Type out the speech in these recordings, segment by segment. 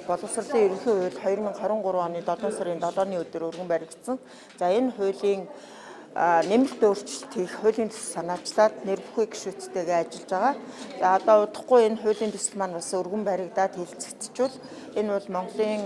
боловсролын ерөнхий хууль 2023 оны 7 сарын 7-ны өдөр өргөн баригдсан. За энэ хуулийн нэмэлт өөрчлөлт хийх хуулийн төсөл санаачлаад нэр бүхий гишүүдтэйгээ ажиллаж байгаа. За одоо удахгүй энэ хуулийн төсөл маань бас өргөн баригдаад хэлцэгдчихвэл энэ бол Монголын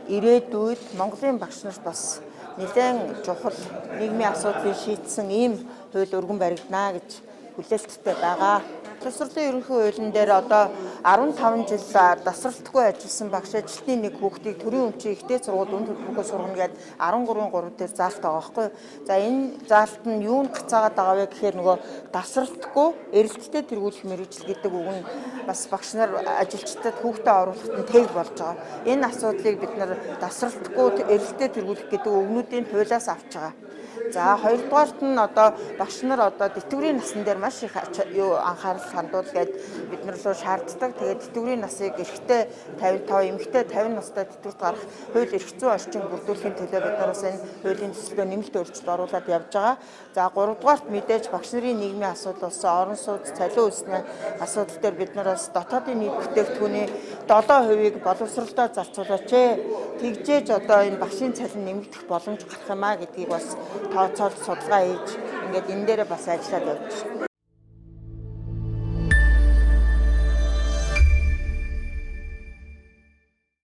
ирээдүйд Монголын багш нарт бас нэлээд чухал нийгмийн асуудлыг шийдсэн ийм хууль өргөн баригдана гэж хүлээлттэй байгаа. Боловсролын ерөнхий хуулийн дээр одоо 15 жил тасралтгүй ажилласан багш ажилтны нэг хүүхдийг төрийн өмчийн ихтэй сургууль үнд хөдөлгөөний сургана гэдэг 13 дээр заалт байгаа байхгүй. За энэ заалт нь юунд гацаагаад байгаа вэ гэхээр нөгөө тасралтгүй эрэлттэй тэргүүлэх мэргэжил гэдэг үг нь бас багш нар ажилчдад хүүхдээ оруулахад нь тэг болж байгаа. Энэ асуудлыг бид нар тасралтгүй эрэлттэй тэргүүлэх гэдэг өгнүүдийн хуулиас авч байгаа. За хоёрдугаарт нь одоо багш нар одоо тэтгэврийн насн дээр маш их анхаарал хандуулгээд бид нар руу шаарддаг. Тэгээд тэтгэврийн насыг эрэгтэй 55, эмэгтэй 50 настай тэтгэврт гарах хууль эрх зүйн орчин бүрдүүлэхийн төлөө бид нараас энэ хуулийн төслөө нэмэлт өөрчлөлт оруулаад явж байгаа. За гуравдугаарт мэдээж багш нарын нийгмийн асуудал болсон орон сууц цалин үүснэ асуудал дээр бид нараас дотоодын нийт бүтээгдэхүүний 7%-ийг боловсролдоо зарцуулаач. Тэгжээж одоо энэ багшийн цалин нэмэгдэх боломж гарах юмаа гэдгийг бас тооцоолж судалгаа хийж ингээд энэ дээрээ бас ажиллаад явж байна.